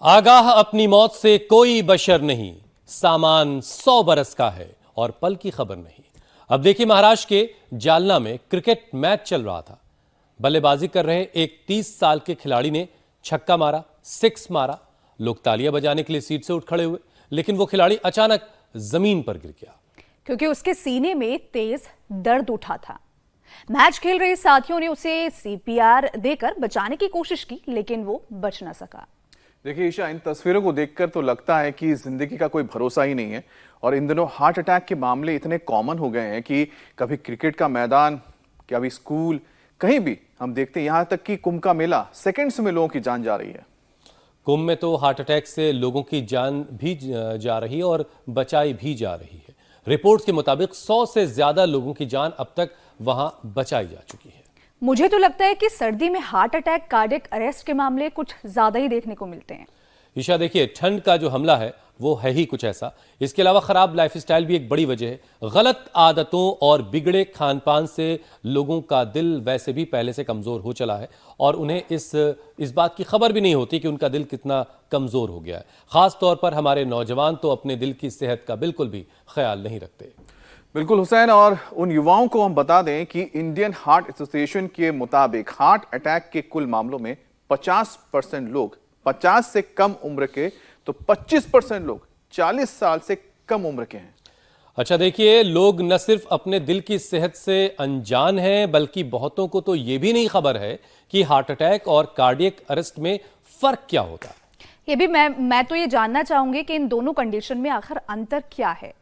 आगाह अपनी मौत से कोई बशर नहीं, सामान 100 बरस का है और पल की खबर नहीं। अब देखिए, महाराष्ट्र के जालना में क्रिकेट मैच चल रहा था। बल्लेबाजी कर रहे एक 30 साल के खिलाड़ी ने छक्का मारा, सिक्स मारा। लोग तालियां बजाने के लिए सीट से उठ खड़े हुए, लेकिन वो खिलाड़ी अचानक जमीन पर गिर गया क्योंकि उसके सीने में तेज दर्द उठा था। मैच खेल रहे साथियों ने उसे सीपीआर देकर बचाने की कोशिश की, लेकिन वो बच न सका। देखिए ईशा, इन तस्वीरों को देखकर तो लगता है कि जिंदगी का कोई भरोसा ही नहीं है। और इन दिनों हार्ट अटैक के मामले इतने कॉमन हो गए हैं कि कभी क्रिकेट का मैदान, कभी स्कूल, कहीं भी हम देखते हैं। यहाँ तक कि कुंभ का मेला, सेकंड्स में लोगों की जान जा रही है। कुंभ में तो हार्ट अटैक से लोगों की जान भी जा रही है और बचाई भी जा रही है। रिपोर्ट्स के मुताबिक 100 से ज्यादा लोगों की जान अब तक वहां बचाई जा चुकी है। मुझे तो लगता है कि सर्दी में हार्ट अटैक, कार्डियक अरेस्ट के मामले कुछ ज्यादा ही देखने को मिलते हैं। ईशा, देखिए, ठंड का जो हमला है वो है ही कुछ ऐसा। इसके अलावा खराब लाइफस्टाइल भी एक बड़ी वजह है। गलत आदतों और बिगड़े खान पान से लोगों का दिल वैसे भी पहले से कमजोर हो चला है और उन्हें इस बात की खबर भी नहीं होती कि उनका दिल कितना कमजोर हो गया है। खास तौर पर हमारे नौजवान तो अपने दिल की सेहत का बिल्कुल भी ख्याल नहीं रखते। बिल्कुल हुसैन, और उन युवाओं को हम बता दें कि इंडियन हार्ट एसोसिएशन के मुताबिक हार्ट अटैक के कुल मामलों में 50% लोग 50 से कम उम्र के, तो 25% लोग 40 साल से कम उम्र के हैं। अच्छा, देखिए, लोग न सिर्फ अपने दिल की सेहत से अनजान हैं, बल्कि बहुतों को तो यह भी नहीं खबर है कि हार्ट अटैक और कार्डियक अरेस्ट में फर्क क्या होता है। ये भी मैं तो ये जानना चाहूंगी कि इन दोनों कंडीशन में आखिर अंतर क्या है।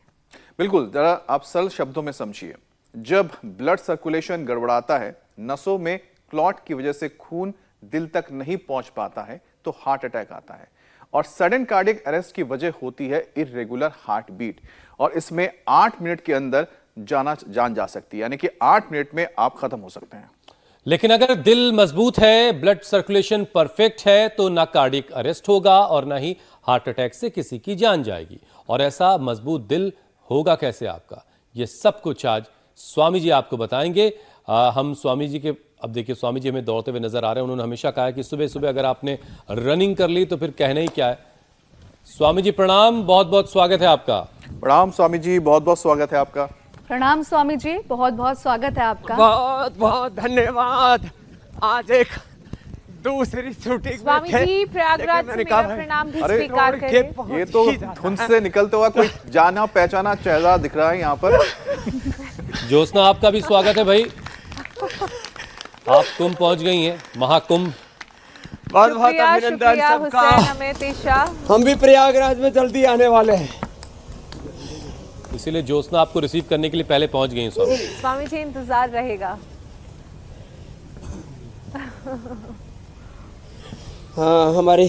बिल्कुल, जरा आप सरल शब्दों में समझिए। जब ब्लड सर्कुलेशन गड़बड़ाता है, नसों में क्लॉट की वजह से खून दिल तक नहीं पहुंच पाता है, तो हार्ट अटैक आता है। और सडन कार्डियक अरेस्ट की वजह होती है इर्रेगुलर हार्ट बीट, और इसमें 8 मिनट के अंदर जान जा सकती है, यानी कि 8 मिनट में आप खत्म हो सकते हैं। लेकिन अगर दिल मजबूत है, ब्लड सर्कुलेशन परफेक्ट है, तो ना कार्डियक अरेस्ट होगा और ना ही हार्ट अटैक से किसी की जान जाएगी। और ऐसा मजबूत दिल होगा कैसे आपका, ये सब कुछ आज स्वामी जी आपको बताएंगे। हम स्वामी जी के, अब देखिए, स्वामी जी हमें दौड़ते हुए नजर आ रहे हैं। उन्होंने हमेशा कहा है कि सुबह सुबह अगर आपने रनिंग कर ली तो फिर कहना ही क्या है। स्वामी जी प्रणाम, बहुत बहुत स्वागत है आपका। प्रणाम स्वामी जी, बहुत बहुत स्वागत है आपका। प्रणाम स्वामी जी, बहुत बहुत स्वागत है आपका। बहुत बहुत धन्यवाद। आज एक दूसरी शूटिंग स्वामी जी, प्रयागराज से मेरा प्रणाम भी स्वीकार करें। ये तो धुंध से निकलते हुआ कोई जाना पहचाना चेहरा दिख रहा है यहाँ पर। ज्योत्सना, आपका भी स्वागत है भाई। आप कुंभ पहुंच गई हैं, महाकुंभ। बहुत बहुत अभिनंदन सबका। हम भी प्रयागराज में जल्दी आने वाले हैं, इसीलिए ज्योत्सना आपको रिसीव करने के लिए पहले पहुंच गई हैं। स्वामी जी, इंतजार रहेगा। हाँ, हमारे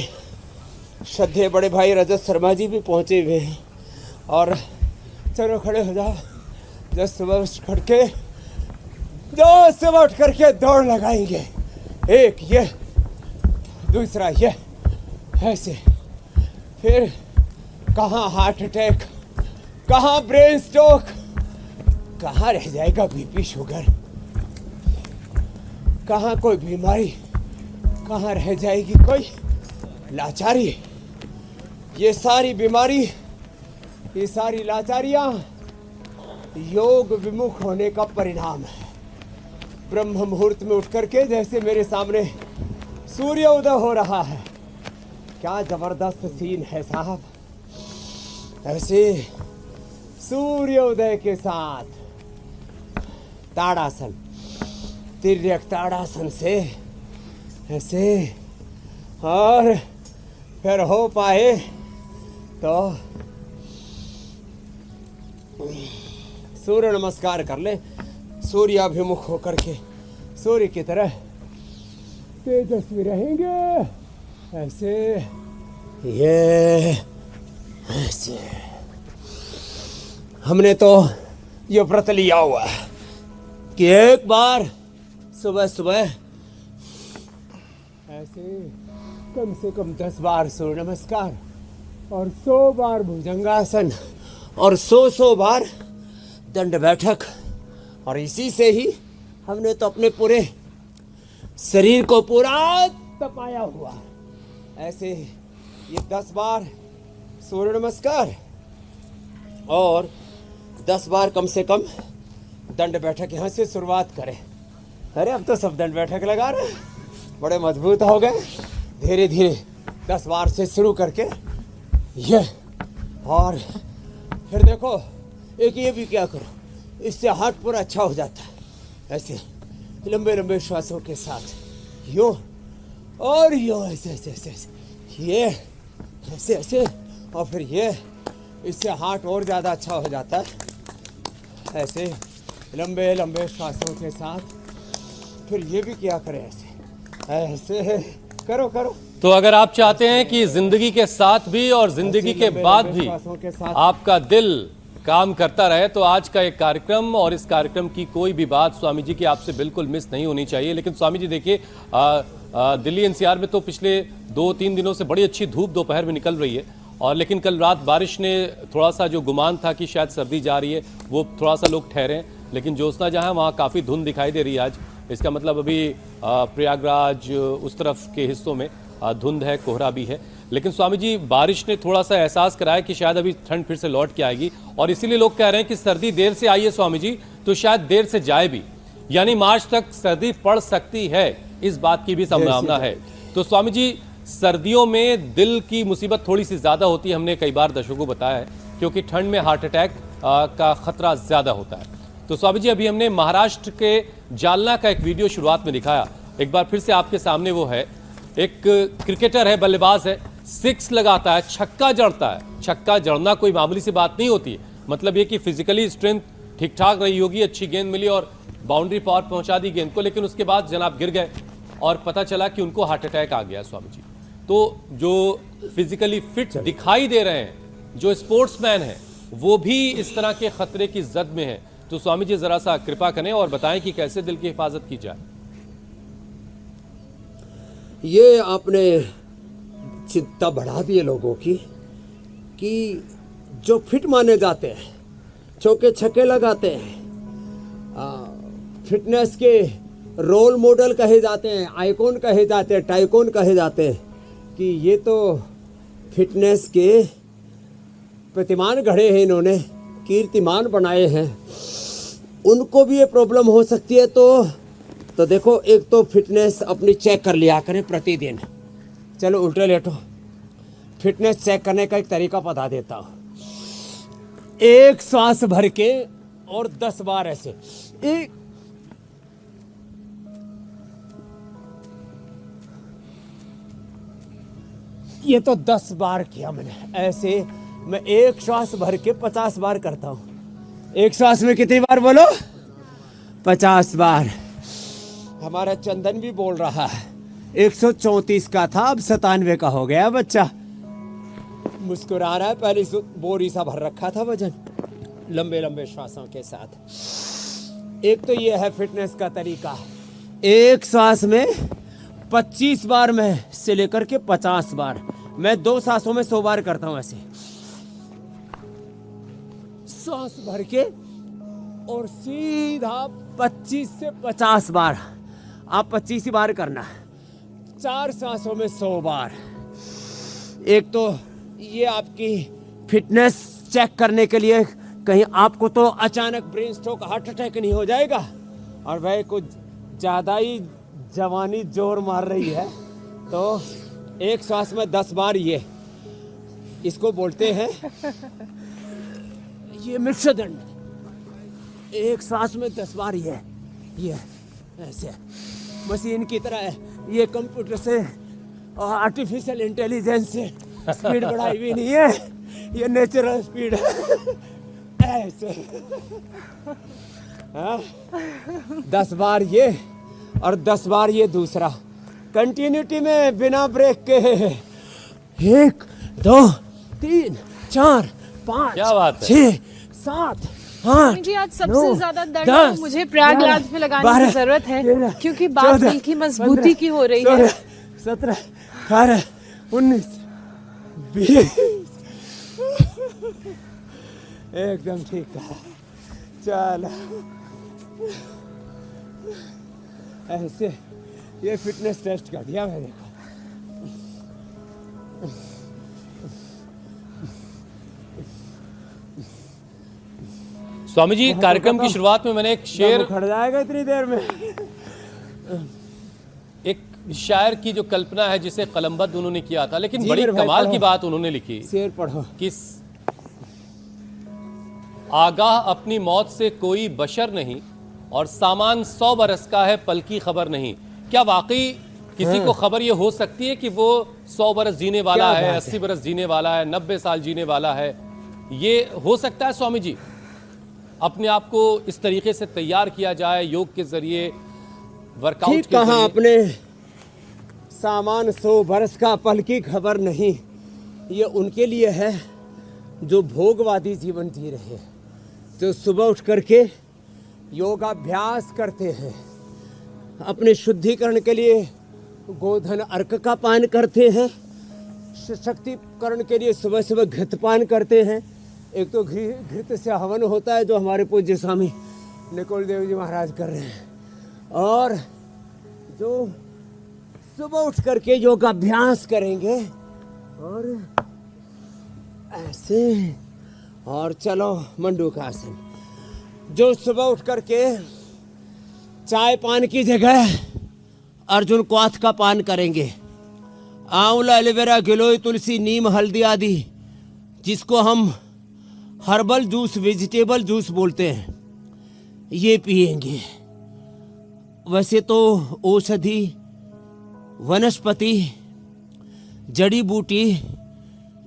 श्रद्धेय बड़े भाई रजत शर्मा जी भी पहुंचे हुए हैं। और चलो खड़े हो जाओ। जस्ट सुबह उठ करके दौड़ लगाएंगे। एक ये, दूसरा ये, ऐसे। फिर कहाँ हार्ट अटैक, कहाँ ब्रेन स्ट्रोक, कहाँ रह जाएगा बीपी शुगर, कहाँ कोई बीमारी, कहाँ रह जाएगी कोई लाचारी। ये सारी बीमारी, ये सारी लाचारियां योग विमुख होने का परिणाम है। ब्रह्म मुहूर्त में उठ करके जैसे मेरे सामने सूर्य उदय हो रहा है, क्या जबरदस्त सीन है साहब। ऐसे सूर्य उदय के साथ ताड़ासन, तिर्यक ताड़ासन से ऐसे, और फिर हो पाए तो सूर्य नमस्कार कर ले, सूर्याभिमुख होकर के सूर्य की तरह तेजस्वी रहेंगे। ऐसे, ये ऐसे। हमने तो ये व्रत लिया हुआ है कि एक बार सुबह सुबह ऐसे कम से कम 10 बार सूर्य नमस्कार, और 100 बार भुजंगासन, और 100 बार दंड बैठक। और इसी से ही हमने तो अपने पूरे शरीर को पूरा तपाया हुआ। ऐसे ये 10 बार सूर्य नमस्कार और 10 बार कम से कम दंड बैठक यहाँ से शुरुआत करें। अरे अब तो सब दंड बैठक लगा रहे हैं, बड़े मजबूत हो गए। धीरे धीरे 10 बार से शुरू करके ये, और फिर देखो एक ये भी क्या करो, इससे हार्ट पूरा अच्छा हो जाता है। ऐसे लंबे लंबे श्वासों के साथ यूं और यूं, ऐसे ऐसे ऐसे ऐसे, ये ऐसे ऐसे, और फिर ये, इससे हार्ट और ज़्यादा अच्छा हो जाता है। ऐसे लंबे लंबे श्वासों के साथ फिर ये भी क्या करें, ऐसे ऐसे करो करो। तो अगर आप चाहते हैं कि जिंदगी के साथ भी और जिंदगी के बाद भी आपका दिल काम करता रहे, तो आज का एक कार्यक्रम और इस कार्यक्रम की कोई भी बात स्वामी जी की आपसे बिल्कुल मिस नहीं होनी चाहिए। लेकिन स्वामी जी देखिए, दिल्ली एनसीआर में तो पिछले 2-3 दिनों से बड़ी अच्छी धूप दोपहर में निकल रही है, और लेकिन कल रात बारिश ने थोड़ा सा जो गुमान था कि शायद सर्दी जा रही है वो थोड़ा सा लोग ठहरे हैं। लेकिन ज्योत्सना जहाँ वहाँ काफ़ी धुंध दिखाई दे रही है आज। इसका मतलब अभी प्रयागराज उस तरफ के हिस्सों में धुंध है, कोहरा भी है। लेकिन स्वामी जी, बारिश ने थोड़ा सा एहसास कराया कि शायद अभी ठंड फिर से लौट के आएगी, और इसीलिए लोग कह रहे हैं कि सर्दी देर से आई है स्वामी जी, तो शायद देर से जाए भी, यानी मार्च तक सर्दी पड़ सकती है, इस बात की भी संभावना है। तो स्वामी जी, सर्दियों में दिल की मुसीबत थोड़ी सी ज़्यादा होती है, हमने कई बार दर्शकों को बताया है, क्योंकि ठंड में हार्ट अटैक का खतरा ज़्यादा होता है। तो स्वामी जी, अभी हमने महाराष्ट्र के जालना का एक वीडियो शुरुआत में दिखाया, एक बार फिर से आपके सामने वो है। एक क्रिकेटर है, बल्लेबाज है, 6 लगाता है, छक्का जड़ता है। छक्का जड़ना कोई मामूली सी बात नहीं होती है, मतलब ये कि फिजिकली स्ट्रेंथ ठीक ठाक रही होगी, अच्छी गेंद मिली और बाउंड्री पार पहुंचा दी गेंद को, लेकिन उसके बाद जनाब गिर गए और पता चला कि उनको हार्ट अटैक आ गया। स्वामी जी, तो जो फिजिकली फिट दिखाई दे रहे हैं, जो स्पोर्ट्समैन हैं, वो भी इस तरह के खतरे की जद में हैं। तो स्वामी जी जरा सा कृपा करें और बताएं कि कैसे दिल की हिफाजत की जाए। ये आपने चिंता बढ़ा दी है लोगों की कि जो फिट माने जाते हैं, चौके छक्के लगाते हैं, फिटनेस के रोल मॉडल कहे जाते हैं, आइकॉन कहे जाते हैं, टाइकॉन कहे जाते हैं, कि ये तो फिटनेस के प्रतिमान गढ़े हैं, इन्होंने कीर्तिमान बनाए हैं, उनको भी ये प्रॉब्लम हो सकती है। तो देखो, एक तो फिटनेस अपनी चेक कर लिया करें प्रतिदिन। चलो उल्टे लेटो, फिटनेस चेक करने का एक तरीका बता देता हूँ। एक सांस भर के और 10 बार ऐसे, एक ये तो 10 बार किया मैंने। ऐसे मैं एक श्वास भर के 50 बार करता हूँ। एक श्वास में कितनी बार बोलो? 50 बार। हमारा चंदन भी बोल रहा है 134 का था, अब 97 का हो गया बच्चा। मुस्कुरा रहा है, पहले बोरी सा भर रखा था वजन, लंबे लंबे श्वासों के साथ। एक तो ये है फिटनेस का तरीका। एक श्वास में 25 बार में से लेकर के 50 बार, मैं 2 सांसों में 100 बार करता हूं। ऐसे सांस भर के और सीधा 25 से 50 बार, आप 25 ही बार करना, 4 सांसों में 100 बार। एक तो ये आपकी फिटनेस चेक करने के लिए, कहीं आपको तो अचानक ब्रेन स्ट्रोक, हार्ट अटैक नहीं हो जाएगा, और भाई कुछ ज़्यादा ही जवानी जोर मार रही है, तो एक सांस में 10 बार ये, इसको बोलते हैं ये मृत्युदंड। एक सांस में 10 बार ये ऐसे मशीन की तरह है, ये कंप्यूटर से और आर्टिफिशियल इंटेलिजेंस से स्पीड बढ़ाई भी नहीं है, ये नेचुरल स्पीड है। ऐसे 10 बार ये और 10 बार ये दूसरा, कंटिन्यूटी में बिना ब्रेक के। 1 2 3 4 5 क्या बात है? 6 7 8 जी, आज सबसे ज्यादा दर्द मुझे प्रयागराज में लगाने की जरूरत है, क्योंकि बात दिल की मजबूती की हो रही है। 17 18 19 20 एकदम ठीक कहा। चलो ऐसे ये फिटनेस टेस्ट कर दिया मैंने, देखो स्वामी जी, कार्यक्रम की शुरुआत में मैंने एक शेर, खड़ जाएगा इतनी देर में। एक शायर की जो कल्पना है जिसे कलमबद्ध उन्होंने किया था, लेकिन जी बड़ी मेरे भाई, कमाल की पढ़ो। बात उन्होंने लिखी शेर पढ़ो। कि आगाह अपनी मौत से कोई बशर नहीं और सामान 100 बरस का है, पल की खबर नहीं। क्या वाकई किसी को खबर ये हो सकती है कि वो 100 बरस जीने वाला क्या है, बात 80 बरस जीने वाला है, 90 साल जीने वाला है? ये हो सकता है स्वामी जी? अपने आप को इस तरीके से तैयार किया जाए योग के जरिए, वर्कआउट ठीक के कहा जरिए? आपने, सामान 100 बरस का, पल की खबर नहीं। ये उनके लिए है जो भोगवादी जीवन जी रहे हैं, जो सुबह उठ करके योगाभ्यास करते हैं, अपने शुद्धिकरण के लिए गोधन अर्क का पान करते हैं, शक्तिकरण के लिए सुबह सुबह घृतपान करते हैं। एक तो घृत से हवन होता है जो हमारे पूज्य स्वामी निकोल देव जी महाराज कर रहे हैं, और जो सुबह उठ करके योगाभ्यास करेंगे और ऐसे, और चलो मंडूकासन, जो सुबह उठ करके चाय पान की जगह अर्जुन क्वाथ का पान करेंगे, आंवला, एलोवेरा, गिलोय, तुलसी, नीम, हल्दी आदि, जिसको हम हर्बल जूस, वेजिटेबल जूस बोलते हैं, ये पिएंगे। वैसे तो औषधि, वनस्पति, जड़ी बूटी,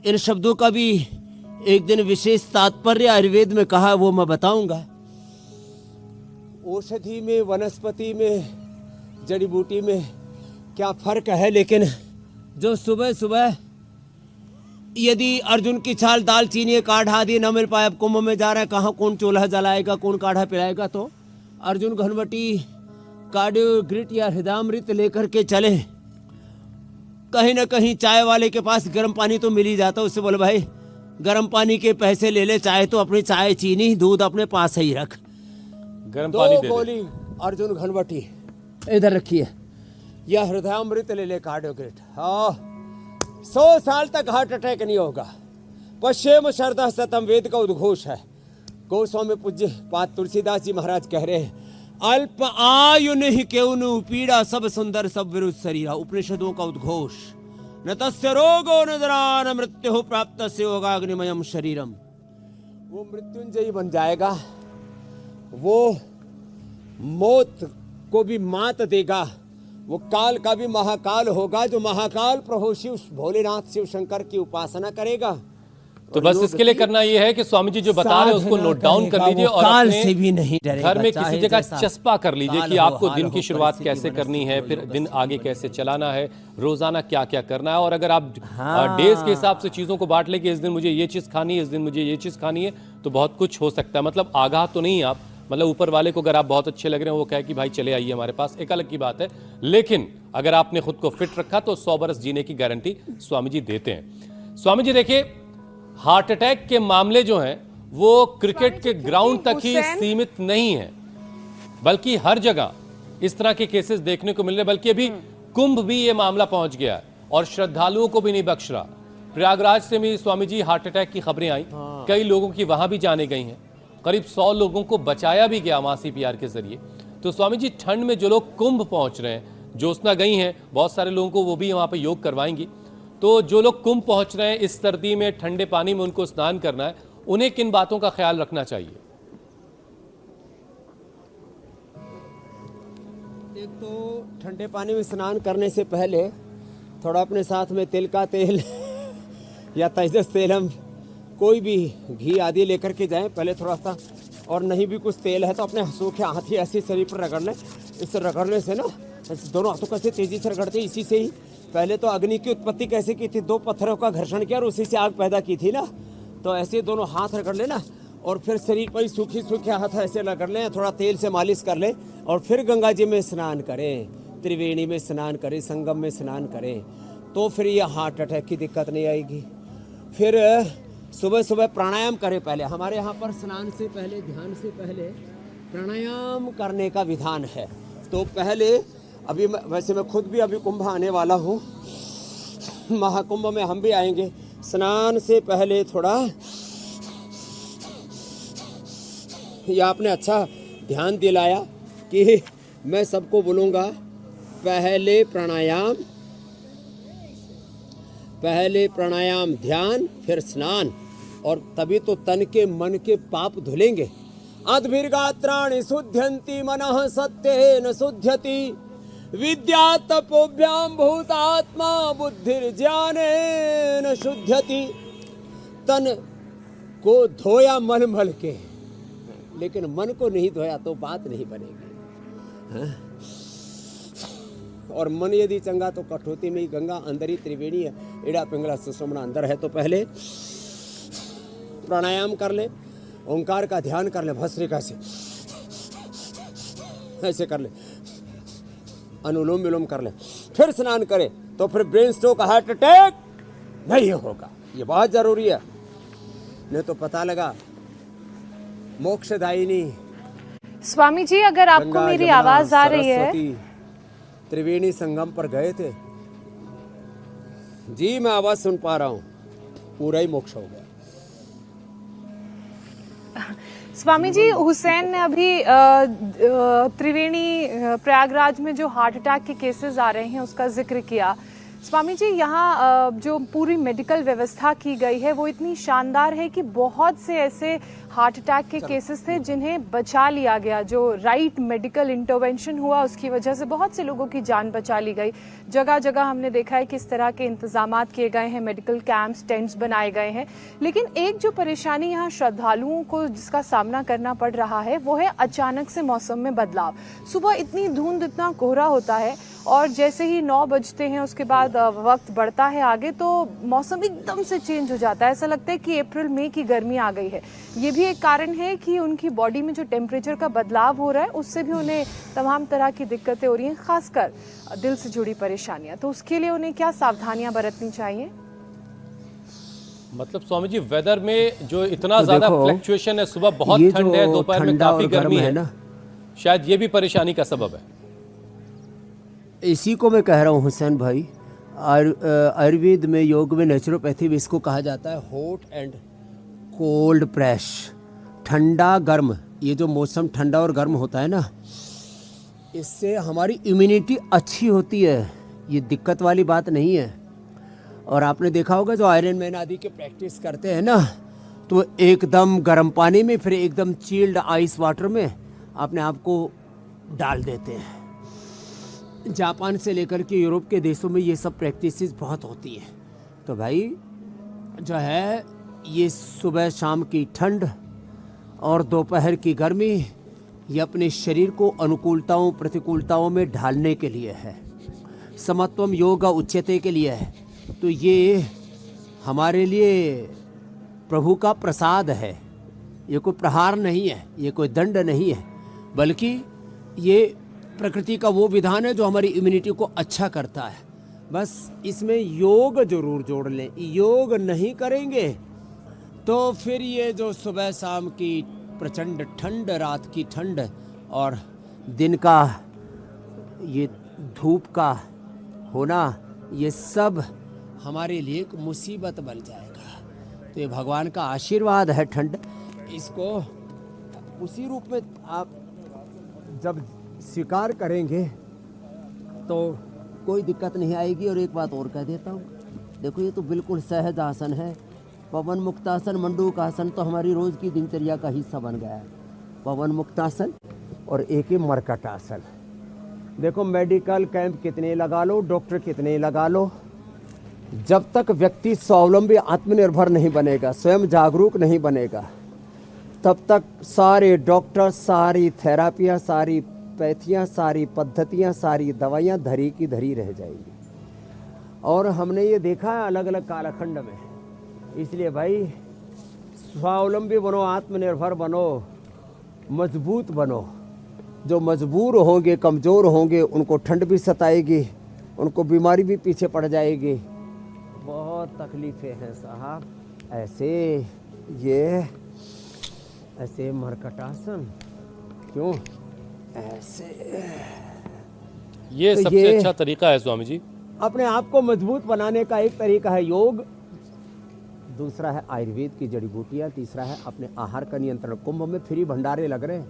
इन शब्दों का भी एक दिन विशेष तात्पर्य आयुर्वेद में कहा, वो मैं बताऊंगा। औषधि में, वनस्पति में, जड़ी बूटी में क्या फर्क है, लेकिन जो सुबह सुबह यदि अर्जुन की छाल, दाल चीनी, काढ़ा आदि न मिल पाए, अब कुंभ में जा रहा है, कहाँ कौन चूल्हा जलाएगा, कौन काढ़ा पिलाएगा, तो अर्जुन घनवटी कार्डियो ग्रिट या हृदयामृत लेकर के चले। कहीं ना कहीं चाय वाले के पास गर्म पानी तो मिल ही जाता, उससे बोले भाई गर्म पानी के पैसे ले ले, चाय तो अपनी चाय, चीनी, दूध अपने पास ही रख। गर्म पानी दे दो दे। गोली अर्जुन घनवटी इधर रखिए, यह हृदयामृत ले ले, कार्डियो ग्रिट। हाँ, 100 साल तक हार्ट अटैक नहीं होगा। पश्चिम शरदा सतम वेद का उद्घोष है। गोस्वामी पूज्य पाद तुलसीदास जी महाराज कह रहे हैं, अल्प आयु नहीं केउनु पीड़ा, सब सुंदर सब विरुद्ध शरीरा। उपनिषदों का उद्घोष। न तस्य रोगो निद्रा न मृत्यु प्राप्त से योगाग्निमयम शरीरम। वो मृत्युंजयी बन जाएगा, वो मौत को भी मात देगा, वो काल का भी महाकाल होगा, जो महाकाल प्रभु शिव भोलेनाथ शिव शंकर की उपासना करेगा। तो बस इसके लिए करना ये है कि स्वामी जी जो बता रहे हैं उसको नोट डाउन कर लीजिए और काल अपने से भी नहीं डरेगा, घर में चाहे किसी जगह जैसा चस्पा कर लीजिए काल कि हो, आपको हाल दिन हो, की शुरुआत परिस्थिति कैसे वनस्पति करनी है, फिर हो, दिन आगे कैसे चलाना है, रोजाना क्या क्या करना है। और अगर आप हाँ। डेज के हिसाब से चीजों को बांट ले कि इस दिन मुझे ये चीज खानी है, इस दिन मुझे ये चीज खानी है, तो बहुत कुछ हो सकता है। मतलब आगाह तो नहीं आप, मतलब ऊपर वाले को अगर आप बहुत अच्छे लग रहे हैं वो कहे कि भाई चले आइए हमारे पास, एक अलग की बात है। लेकिन अगर आपने खुद को फिट रखा तो 100 बरस जीने की गारंटी स्वामी जी देते हैं। स्वामी जी देखिए, हार्ट अटैक के मामले जो हैं वो क्रिकेट के ग्राउंड तक ही सीमित नहीं है, बल्कि हर जगह इस तरह के केसेस देखने को मिल रहे हैं। बल्कि अभी कुंभ भी ये मामला पहुंच गया है और श्रद्धालुओं को भी नहीं बख्श रहा। प्रयागराज से भी स्वामी जी हार्ट अटैक की खबरें आई, कई लोगों की वहां भी जाने गई हैं, करीब 100 लोगों को बचाया भी गया वहां CPR के जरिए। तो स्वामी जी, ठंड में जो लोग कुंभ पहुंच रहे हैं, ज्योत्सना गई हैं, बहुत सारे लोगों को वो भी वहां पे योग करवाएंगी, तो जो लोग कुंभ पहुंच रहे हैं, इस सर्दी में ठंडे पानी में उनको स्नान करना है, उन्हें किन बातों का ख्याल रखना चाहिए? एक तो ठंडे पानी में स्नान करने से पहले थोड़ा अपने साथ में तिल का तेल या तेजस तेल, हम कोई भी घी आदि लेकर के जाएं पहले थोड़ा सा, और नहीं भी कुछ तेल है तो अपने सूखे हाथ ही ऐसे शरीर पर रगड़ लें। इससे रगड़ने से ना, ऐसे दोनों हाथों कैसे तेजी से रगड़ते, इसी से ही पहले तो अग्नि की उत्पत्ति कैसे की थी, 2 पत्थरों का घर्षण किया और उसी से आग पैदा की थी ना। तो ऐसे दोनों हाथ रगड़ लेना और फिर शरीर पर ही सूखे सूखे हाथ ऐसे रगड़ लें, थोड़ा तेल से मालिश कर लें और फिर गंगा जी में स्नान करें, त्रिवेणी में स्नान करें, संगम में स्नान करें, तो फिर ये हार्ट अटैक की दिक्कत नहीं आएगी। फिर सुबह सुबह प्राणायाम करें। पहले हमारे यहाँ पर स्नान से पहले, ध्यान से पहले प्राणायाम करने का विधान है। तो पहले अभी वैसे मैं खुद भी अभी कुंभ आने वाला हूँ, महाकुंभ में हम भी आएंगे। स्नान से पहले थोड़ा ये आपने अच्छा ध्यान दिलाया कि मैं सबको बोलूँगा पहले प्राणायाम ध्यान फिर स्नान, और तभी तो तन के मन के पाप धुलेंगे। अद्भिर्गात्राणि शुद्ध्यन्ति मनः सत्येन शुद्ध्यति, विद्या तपोभ्याम भूतात्मा बुद्धिर्ज्ञानेन शुद्ध्यति। तन को धोया मल मल के, लेकिन मन को नहीं धोया तो बात नहीं बनेगी। हाँ? और मन यदि चंगा तो कठोती में ही गंगा, अंदर ही त्रिवेणी है, एड़ा पिंगला सुषुम्ना अंदर है। तो पहले प्राणायाम कर ले, ओंकार का ध्यान कर ले, भस्त्रिका से ऐसे कर ले, अनुलोम विलोम कर ले, फिर स्नान करे तो फिर ब्रेन स्ट्रोक, हार्ट अटैक नहीं होगा। ये बहुत जरूरी है, नहीं तो पता लगा मोक्षदायिनी स्वामी जी, अगर आपको गंगा, मेरी यमुना, आवाज आ रही है, सरस्वती, त्रिवेणी संगम पर गए थे जी, मैं आवाज सुन पा रहा हूँ, पूरा ही मोक्ष हो गया। स्वामी जी, हुसैन ने अभी त्रिवेणी प्रयागराज में जो हार्ट अटैक के केसेस आ रहे हैं उसका जिक्र किया। स्वामी जी, यहाँ जो पूरी मेडिकल व्यवस्था की गई है वो इतनी शानदार है कि बहुत से ऐसे हार्ट अटैक के केसेस थे जिन्हें बचा लिया गया। जो राइट मेडिकल इंटरवेंशन हुआ उसकी वजह से बहुत से लोगों की जान बचा ली गई। जगह जगह हमने देखा है किस तरह के इंतजामात किए गए हैं, मेडिकल कैंप्स, टेंट्स बनाए गए हैं। लेकिन एक जो परेशानी यहाँ श्रद्धालुओं को जिसका सामना करना पड़ रहा है वो है अचानक से मौसम में बदलाव। सुबह इतनी धुंध, इतना कोहरा होता है और जैसे ही 9 बजते हैं उसके बाद वक्त बढ़ता है आगे तो मौसम एकदम से चेंज हो जाता है। ऐसा लगता है कि अप्रैल मई की गर्मी आ गई है। ये भी एक कारण है कि उनकी बॉडी में जो टेम्परेचर का बदलाव हो रहा है उससे भी उन्हें तमाम तरह की दिक्कतें हो रही हैं, खासकर दिल से जुड़ी परेशानियां। तो उसके लिए उन्हें क्या सावधानियां बरतनी चाहिए? मतलब स्वामी जी, वेदर में जो इतना ज्यादा फ्लक्चुएशन है, सुबह बहुत ठंड है, दोपहर में काफी गर्मी है ना, शायद ये भी परेशानी का सबब है। इसी को मैं कह रहा हूँ हुसैन भाई, आयुर्वेद में, योग में, नेचुरोपैथी में इसको कहा जाता है हॉट एंड कोल्ड प्रेश, ठंडा गर्म। ये जो मौसम ठंडा और गर्म होता है ना, इससे हमारी इम्यूनिटी अच्छी होती है, ये दिक्कत वाली बात नहीं है। और आपने देखा होगा जो आयरन मैन आदि के प्रैक्टिस करते हैं ना, तो एकदम गर्म पानी में, फिर एकदम चिल्ड आइस वाटर में अपने आप को डाल देते हैं। जापान से लेकर के यूरोप के देशों में ये सब प्रैक्टिसेस बहुत होती है। तो भाई जो है ये सुबह शाम की ठंड और दोपहर की गर्मी, ये अपने शरीर को अनुकूलताओं प्रतिकूलताओं में ढालने के लिए है, समत्वम योगा उच्यते के लिए है। तो ये हमारे लिए प्रभु का प्रसाद है, ये कोई प्रहार नहीं है, ये कोई दंड नहीं है, बल्कि ये प्रकृति का वो विधान है जो हमारी इम्यूनिटी को अच्छा करता है। बस इसमें योग जरूर जोड़ लें। योग नहीं करेंगे तो फिर ये जो सुबह शाम की प्रचंड ठंड, रात की ठंड और दिन का ये धूप का होना, ये सब हमारे लिए एक मुसीबत बन जाएगा। तो ये भगवान का आशीर्वाद है ठंड, इसको उसी रूप में आप जब स्वीकार करेंगे तो कोई दिक्कत नहीं आएगी। और एक बात और कह देता हूँ, देखो ये तो बिल्कुल सहज आसन है। पवन मुक्तासन, मंडूकासन तो हमारी रोज़ की दिनचर्या का हिस्सा बन गया है। पवन मुक्तासन और एक ही मरकट आसन। देखो मेडिकल कैंप कितने लगा लो, डॉक्टर कितने लगा लो, जब तक व्यक्ति स्वावलंबी आत्मनिर्भर नहीं बनेगा, स्वयं जागरूक नहीं बनेगा, तब तक सारे डॉक्टर, सारी थेरापियाँ, सारी पैथियाँ, सारी पद्धतियाँ, सारी दवाइयाँ धरी की धरी रह जाएंगी। और हमने ये देखा है अलग अलग कालखंड में। इसलिए भाई स्वावलंबी बनो, आत्मनिर्भर बनो, मजबूत बनो। जो मजबूर होंगे, कमज़ोर होंगे, उनको ठंड भी सताएगी, उनको बीमारी भी पीछे पड़ जाएगी। बहुत तकलीफ़ें हैं साहब। ऐसे मरकटासन क्यों ऐसे, ये तो सबसे ये अच्छा तरीका है स्वामी जी। अपने आप को मजबूत बनाने का एक तरीका है योग। दूसरा है आयुर्वेद की जड़ी बूटियाँ, तीसरा है अपने आहार का नियंत्रण। कुंभ में फ्री भंडारे लग रहे हैं,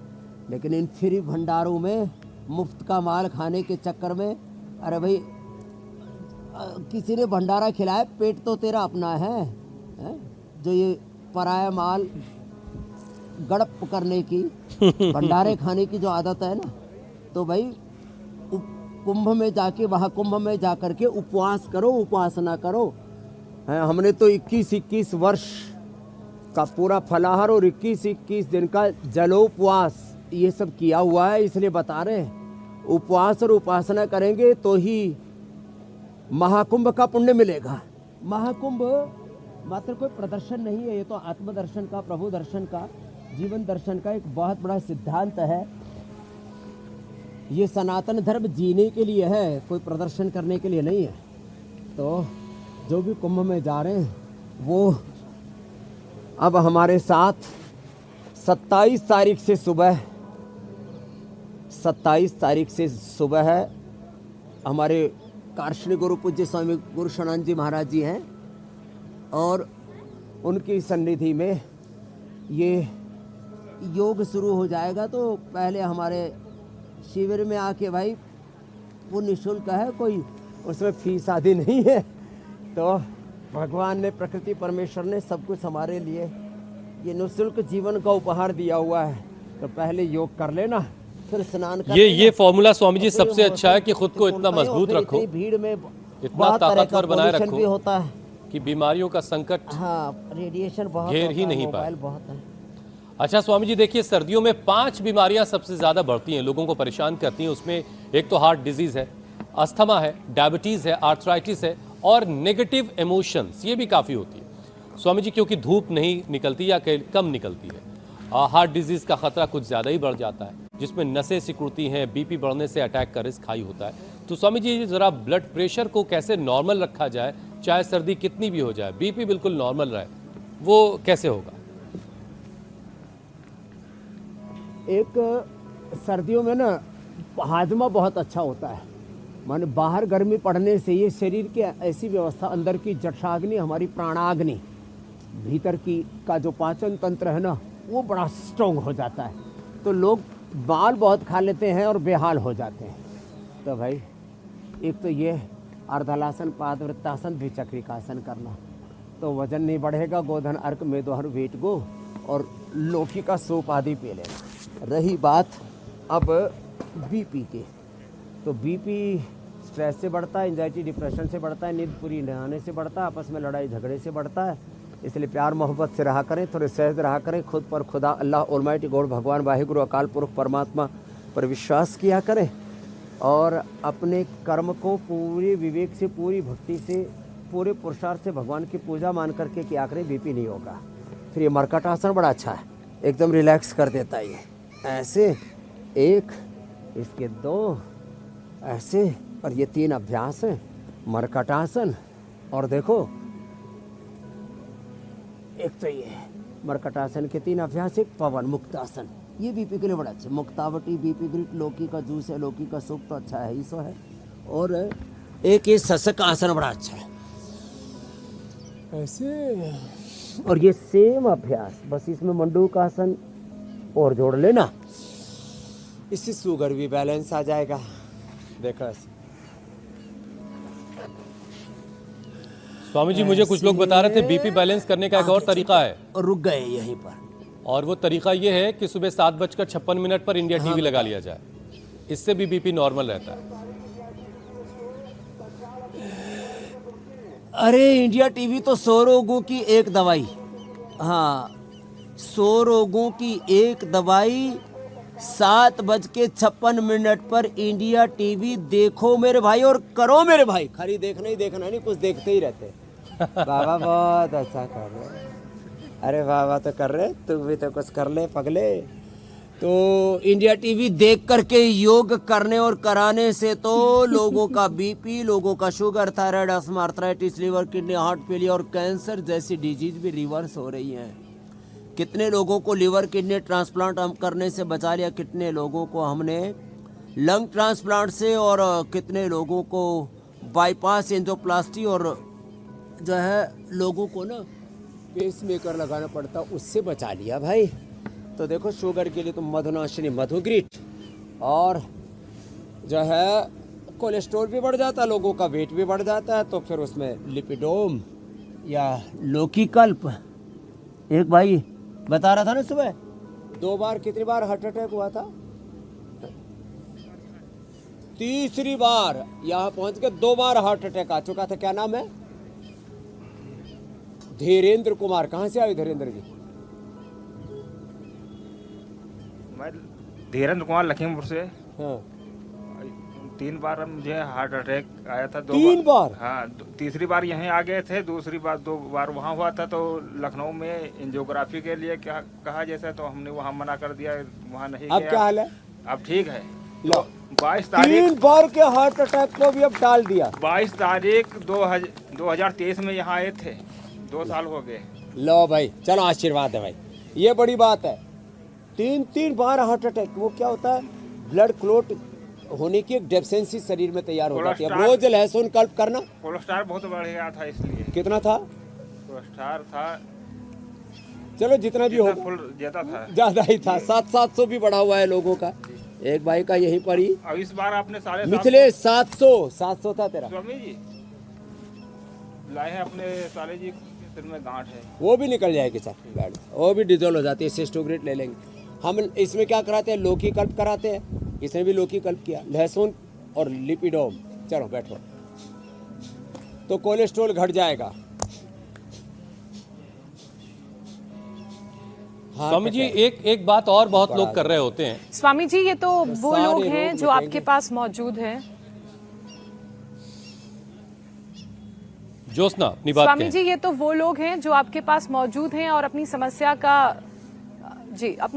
लेकिन इन फ्री भंडारों में मुफ्त का माल खाने के चक्कर में, अरे भाई किसी ने भंडारा खिलाया, पेट तो तेरा अपना है? जो ये पराया माल गड़प करने की, भंडारे खाने की जो आदत है ना, तो भाई कुंभ में जाके, वहाँ कुंभ में जा करके उपवास करो, उपासना करो। हमने तो 21-21 वर्ष का पूरा फलाहार और 21-21 दिन का जलोपवास ये सब किया हुआ है, इसलिए बता रहे हैं उपवास और उपासना करेंगे तो ही महाकुंभ का पुण्य मिलेगा। महाकुंभ मात्र कोई प्रदर्शन नहीं है, ये तो आत्मदर्शन का, प्रभु दर्शन का, जीवन दर्शन का एक बहुत बड़ा सिद्धांत है। ये सनातन धर्म जीने के लिए है, कोई प्रदर्शन करने के लिए नहीं है। तो जो भी कुंभ में जा रहे हैं वो अब हमारे साथ 27 तारीख से सुबह, 27 तारीख से सुबह है हमारे कार्षणी गुरु पूज्य स्वामी गुरु शनानंद जी महाराज जी हैं, और उनकी सन्निधि में ये योग शुरू हो जाएगा। तो पहले हमारे शिविर में आके भाई वो निःशुल्क है, कोई उसमें फीस आदि नहीं है। तो भगवान ने, प्रकृति परमेश्वर ने सब कुछ हमारे लिए ये निःशुल्क जीवन का उपहार दिया हुआ है। तो पहले योग कर लेना, फिर स्नान कर ये फॉर्मूला स्वामी जी सबसे अच्छा है कि खुद को इतना मजबूत रखो, भीड़ में इतना ताकतवर बनाए रखो भी होता है कि बीमारियों का संकट रेडिएशन बहुत घेर ही नहीं पाए। बहुत है। अच्छा स्वामी जी, देखिए सर्दियों में 5 बीमारियां सबसे ज्यादा बढ़ती हैं, लोगों को परेशान करती हैं। उसमें एक तो हार्ट डिजीज है, अस्थमा है, डायबिटीज है, आर्थराइटिस है और नेगेटिव इमोशंस, ये भी काफी होती है स्वामी जी, क्योंकि धूप नहीं निकलती या कम निकलती है। हार्ट डिजीज का खतरा कुछ ज्यादा ही बढ़ जाता है, जिसमें नसें सिकुड़ती हैं, बीपी बढ़ने से अटैक का रिस्क हाई होता है। तो स्वामी जी जरा ब्लड प्रेशर को कैसे नॉर्मल रखा जाए, चाहे सर्दी कितनी भी हो जाए, बीपी बिल्कुल नॉर्मल रहे, वो कैसे होगा? एक सर्दियों में ना हाजमा बहुत अच्छा होता है, माने बाहर गर्मी पड़ने से ये शरीर की ऐसी व्यवस्था, अंदर की जठराग्नि, हमारी प्राणाग्नि, भीतर की का जो पाचन तंत्र है ना, वो बड़ा स्ट्रॉन्ग हो जाता है। तो लोग बाल बहुत खा लेते हैं और बेहाल हो जाते हैं। तो भाई एक तो ये अर्धलासन, पादवृत्तासन, द्विचक्रिकासन करना, तो वजन नहीं बढ़ेगा। गोधन अर्क मेदोहर वेट गो, और लौकी का सूप आदि पी लेना। रही बात अब बीपी के, तो बीपी स्ट्रेस से बढ़ता है, एंजाइटी डिप्रेशन से बढ़ता है, नींद पूरी न आने से बढ़ता है, आपस में लड़ाई झगड़े से बढ़ता है। इसलिए प्यार मोहब्बत से रहा करें, थोड़े सहज रहा करें, खुद पर खुदा अल्लाह ऑलमाइटी गॉड भगवान वाहिगुरु अकाल पुरुष परमात्मा पर विश्वास किया करें, और अपने कर्म को पूरे विवेक से, पूरी भक्ति से, पूरे पुरुषार्थ से भगवान की पूजा मान करके किया करें, बीपी नहीं होगा। फिर ये मरकट आसन बड़ा अच्छा है, एकदम रिलैक्स कर देता है। ये ऐसे 1, इसके 2 ऐसे, और ये 3 अभ्यास हैं, मरकट आसन, और देखो एक तो ये मरकट आसन के 3 अभ्यास, एक पवन मुक्तासन, ये बीपी के लिए बड़ा अच्छा। मुक्तावटी, बीपी ग्रिट, लौकी का जूस है, लौकी का सूप तो अच्छा है ही सो है, और एक ये सशक आसन बड़ा अच्छा है ऐसे। और ये सेम अभ्यास, बस इसमें मंडूक आसन और जोड़ लेना, इससे शुगर भी बैलेंस आ जाएगा। देखो ऐसे। स्वामी जी मुझे कुछ लोग बता रहे थे बीपी बैलेंस करने का एक और तरीका है, और रुक गए यहीं पर, और वो तरीका ये है कि सुबह 7:56 पर इंडिया टीवी लगा लिया जाए, इससे भी बीपी नॉर्मल रहता है। अरे इंडिया टीवी तो 100 रोगों की एक दवाई, हाँ 100 रोगों की एक दवाई। 7:56 पर इंडिया टीवी देखो मेरे भाई, और करो मेरे भाई। खाली देखना ही देखना नहीं, कुछ देखते ही रहते। बाबा बहुत अच्छा कर रहे, अरे बाबा तो कर रहे, तू भी तो कुछ कर ले पगले। तो इंडिया टीवी देख करके योग करने और कराने से तो लोगों का बीपी, लोगों का sugar, thyroid, asthma, arthritis, liver, kidney, heart failure और कैंसर जैसी डिजीज भी रिवर्स हो रही हैं। कितने लोगों को लीवर किडनी ट्रांसप्लांट हम करने से बचा लिया, कितने लोगों को हमने लंग ट्रांसप्लांट से, और कितने लोगों को बाईपास, एंजियोप्लास्टी, और जो है लोगों को ना पेस मेकर लगाना पड़ता, उससे बचा लिया भाई। तो देखो शुगर के लिए तो मधुनाशिनी मधुग्रिट, और जो है कोलेस्ट्रॉल भी बढ़ जाता है, लोगों का वेट भी बढ़ जाता है, तो फिर उसमें लिपिडोम या लोकीकल्प। एक भाई बता रहा था ना सुबह 2 बार, कितनी बार हार्ट अटैक हुआ था? 3री बार यहाँ पहुंच के 2 बार हार्ट अटैक आ चुका था। क्या नाम है? धीरेन्द्र कुमार। कहाँ से आए धीरेन्द्र जी? मैं धीरेन्द्र कुमार लखीमपुर से। हाँ 3 बार मुझे हार्ट अटैक आया था। 3 बार? हाँ, तीसरी बार यहीं आ गए थे, दूसरी बार 2 बार वहाँ हुआ था। तो लखनऊ में एंजियोग्राफी के लिए क्या कहा जैसा, तो हमने वहाँ मना कर दिया, वहाँ नहीं अब गया। क्या हाल है? अब ठीक है। लो 22 तारीख 3 बार के हार्ट अटैक को भी अब टाल दिया। 22 तारीख 2023 में यहाँ आए थे, 2 साल हो गए। लो भाई चलो, आशीर्वाद है भाई, ये बड़ी बात है। 3 बार हार्ट अटैक, वो क्या होता है? ब्लड क्लॉट होने की एक डेफिशिएंसी शरीर में तैयार हो जाती है। अब रोज लहसुन कल्प करना। कोलेस्ट्रॉल बहुत बढ़ गया था, इसलिए। कितना था? कोलेस्ट्रॉल था, चलो जितना भी हो, ज्यादा था, ज्यादा ही था। 700 भी बढ़ा हुआ है लोगों का। एक भाई का यहीं पर ही, अब इस बार आपने 750 मिथिले 700 था तेरा। स्वामी जी लाए हैं अपने साले जी, सिर में गांठ है। वो भी निकल जाएगी सर, वो भी डिजोल्व हो जाती है। सिस्टोग्रेट ले लेंगे हम। इसमें क्या कराते हैं? लौकी कल्प कराते हैं। इसने भी लौकी कल्प किया, लहसुन और लिपिडोम। चलो बैठो, तो कोलेस्ट्रॉल घट जाएगा। स्वामी जी एक बात और बहुत लोग कर रहे होते हैं। स्वामी जी ये तो वो सारे लोग रोग हैं जो मिटेंगे। आपके पास मौजूद हैं। ज्योत्सना अपनी बात स्वामी कहें। जी ये तो वो लोग हैं जो आपके पास मौजूद हैं और अपनी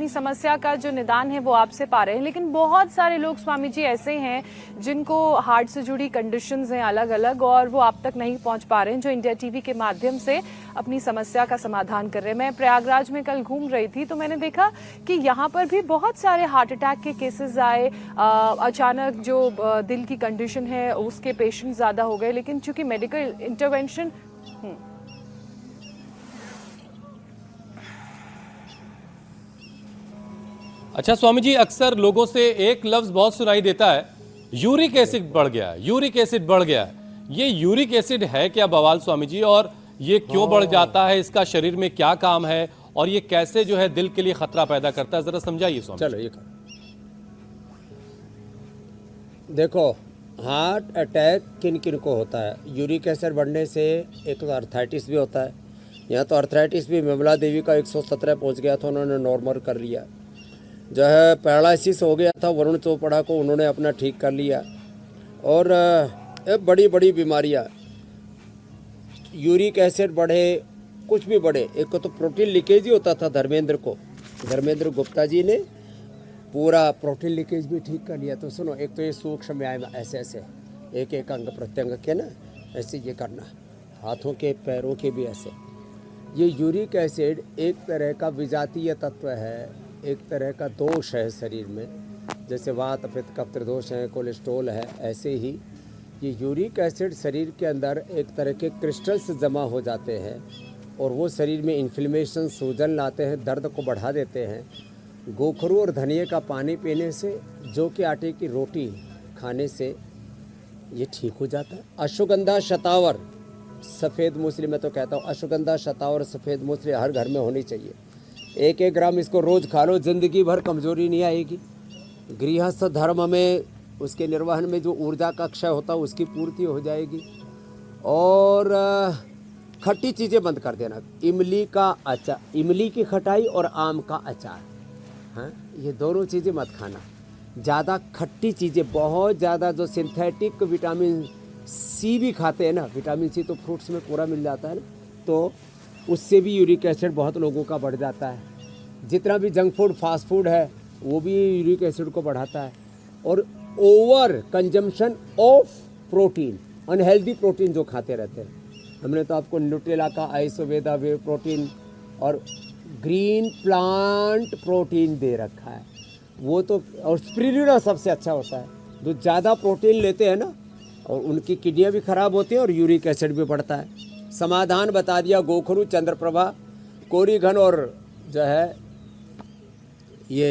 समस्या का जो निदान है वो आपसे पा रहे हैं। लेकिन बहुत सारे लोग स्वामी जी ऐसे हैं जिनको हार्ट से जुड़ी कंडीशंस हैं अलग अलग, और वो आप तक नहीं पहुंच पा रहे हैं, जो इंडिया टीवी के माध्यम से अपनी समस्या का समाधान कर रहे हैं। मैं प्रयागराज में कल घूम रही थी तो मैंने देखा कि यहाँ पर भी बहुत सारे हार्ट अटैक के केसेस आए। अचानक जो दिल की कंडीशन है उसके पेशेंट ज्यादा हो गए, लेकिन चूंकि मेडिकल इंटरवेंशन अच्छा स्वामी जी, अक्सर लोगों से एक लफ्ज बहुत सुनाई देता है, यूरिक एसिड बढ़ गया है, यूरिक एसिड बढ़ गया है। ये यूरिक एसिड है क्या बवाल स्वामी जी, और ये क्यों बढ़ जाता है? इसका शरीर में क्या काम है, और ये कैसे जो है दिल के लिए खतरा पैदा करता है? जरा समझाइए स्वामी। चलो ये देखो, हार्ट अटैक किन किन को होता है? यूरिक एसिड बढ़ने से एक तो अर्थराइटिस भी होता है। यहाँ तो अर्थराइटिस भी विमला देवी का 117 पहुँच गया था, उन्होंने नॉर्मल कर लिया। जो है पैरालिसिस हो गया था वरुण चोपड़ा को, उन्होंने अपना ठीक कर लिया। और बड़ी बड़ी बीमारियाँ, यूरिक एसिड बढ़े, कुछ भी बढ़े। एक को तो प्रोटीन लीकेज ही होता था धर्मेंद्र गुप्ता जी ने पूरा प्रोटीन लीकेज भी ठीक कर लिया। तो सुनो, एक तो ये सूक्ष्म व्यायाम, ऐसे ऐसे एक एक अंग प्रत्यंग के ना ऐसे ये करना, हाथों के पैरों के भी ऐसे। ये यूरिक एसिड एक तरह का विजातीय तत्व है, एक तरह का दोष है शरीर में। जैसे वात पित्त कफ दोष है, कोलेस्ट्रॉल है, ऐसे ही ये यूरिक एसिड शरीर के अंदर एक तरह के क्रिस्टल्स जमा हो जाते हैं और वो शरीर में इन्फ्लेमेशन, सूजन लाते हैं, दर्द को बढ़ा देते हैं। गोखरू और धनिए का पानी पीने से, जौ के आटे की रोटी खाने से ये ठीक हो जाता है। अश्वगंधा शतावर सफ़ेद मूसली, मैं तो कहता हूँ अश्वगंधा शतावर सफ़ेद मूसली हर घर में होनी चाहिए। 1-1 ग्राम इसको रोज़ खा लो, ज़िंदगी भर कमज़ोरी नहीं आएगी। गृहस्थ धर्म में उसके निर्वहन में जो ऊर्जा का क्षय होता है उसकी पूर्ति हो जाएगी। और खट्टी चीज़ें बंद कर देना, इमली का अचार, इमली की खटाई और आम का अचार, हाँ ये दोनों चीज़ें मत खाना। ज़्यादा खट्टी चीज़ें, बहुत ज़्यादा जो सिंथेटिक विटामिन सी भी खाते हैं ना, विटामिन सी तो फ्रूट्स में पूरा मिल जाता है ना, तो उससे भी यूरिक एसिड बहुत लोगों का बढ़ जाता है। जितना भी जंक फूड फास्ट फूड है वो भी यूरिक एसिड को बढ़ाता है। और over consumption of protein, unhealthy protein जो खाते रहते हैं, हमने तो आपको न्यूट्रेला का आइसोवेदा वे प्रोटीन और ग्रीन प्लांट प्रोटीन दे रखा है, वो तो, और स्पिरुलिना सबसे अच्छा होता है। जो ज़्यादा प्रोटीन लेते हैं ना, और उनकी किडनियाँ भी खराब होती हैं और यूरिक एसिड भी बढ़ता है। समाधान बता दिया, गोखरू, चंद्रप्रभा, कोरीघन और जो है ये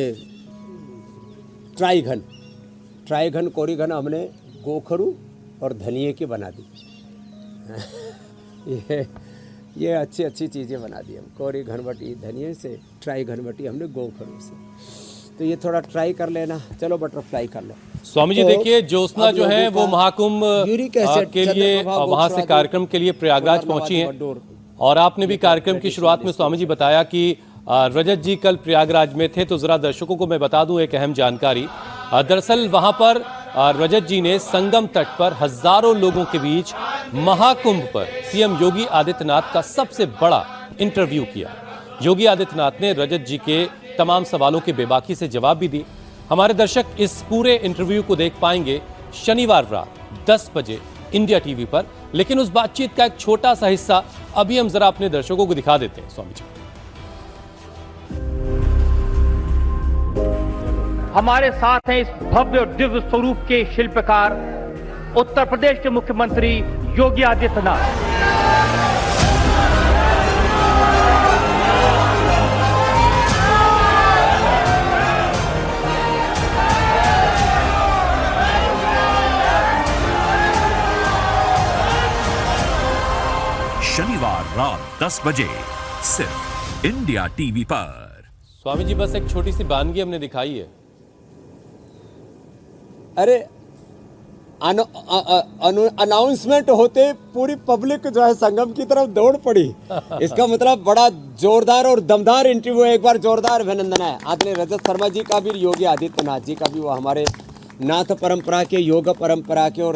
ट्राईघन कोरीघन हमने गोखरू और धनिए की बना दी। ये अच्छी अच्छी चीज़ें बना दी हम, कोरी घनवटी धनिए से, ट्राई घनवटी हमने गोखरू से। तो ये थोड़ा ट्राई कर लेना, चलो बटरफ्लाई कर लो। स्वामी जी तो देखिए, ज्योत्सना अब जो है लोगों वो का महाकुंभ यूरिक एसिड, के लिए चंद्रप्रभा, वहां से गोचरादि, कार्यक्रम के लिए प्रयागराज पहुंची हैं। और आपने भी कार्यक्रम की शुरुआत में स्वामी जी बताया कि रजत जी कल प्रयागराज में थे। तो जरा दर्शकों को मैं बता दूं एक अहम जानकारी। दरअसल वहां पर रजत जी ने संगम तट पर हजारों लोगों के बीच महाकुंभ पर सीएम योगी आदित्यनाथ का सबसे बड़ा इंटरव्यू किया। योगी आदित्यनाथ ने रजत जी के तमाम सवालों के बेबाकी से जवाब भी दिए। हमारे दर्शक इस पूरे इंटरव्यू को देख पाएंगे शनिवार रात 10 बजे इंडिया टीवी पर। लेकिन उस बातचीत का एक छोटा सा हिस्सा अभी हम जरा अपने दर्शकों को दिखा देते हैं। स्वामी जी, हमारे साथ हैं इस भव्य और दिव्य स्वरूप के शिल्पकार उत्तर प्रदेश के मुख्यमंत्री योगी आदित्यनाथ। शनिवार रात 10 बजे सिर्फ इंडिया टीवी पर। स्वामी जी बस एक छोटी सी वानगी हमने दिखाई है। अरे अनाउंसमेंट होते पूरी पब्लिक जो है संगम की तरफ दौड़ पड़ी। इसका मतलब बड़ा जोरदार और दमदार इंटरव्यू है। एक बार जोरदार अभिनंदन है आदरणीय रजत शर्मा जी का भी, योगी आदित्यनाथ जी का भी। वो हमारे नाथ परंपरा के, योग परंपरा के और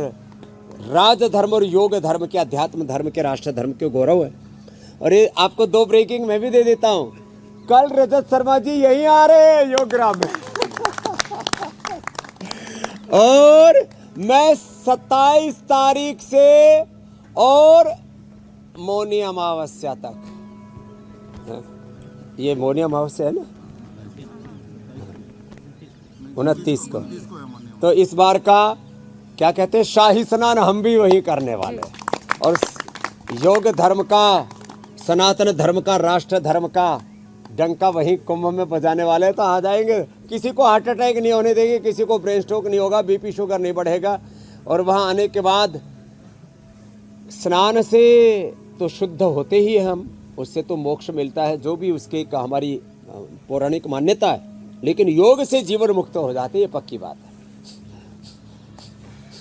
राज धर्म और योग धर्म के, अध्यात्म धर्म के, राष्ट्र धर्म के गौरव है। और ये आपको 2 ब्रेकिंग मैं भी दे देता हूँ। कल रजत शर्मा जी यहीं आ रहे हैं योगग्राम में। और मैं 27 तारीख से और मौनी अमावस्या तक, ये मौनी अमावस्या है ना, 29 को, तो इस बार का क्या कहते हैं शाही स्नान हम भी वही करने वाले हैं। और योग धर्म का, सनातन धर्म का, राष्ट्र धर्म का डंका वहीं कुंभ में बजाने वाले हैं। तो आ जाएंगे, किसी को हार्ट अटैक नहीं होने देंगे, किसी को ब्रेन स्ट्रोक नहीं होगा, बीपी शुगर नहीं बढ़ेगा। और वहाँ आने के बाद स्नान से तो शुद्ध होते ही हम, उससे तो मोक्ष मिलता है, जो भी उसके का हमारी पौराणिक मान्यता है। लेकिन योग से जीवन मुक्त हो जाते, ये पक्की बात है।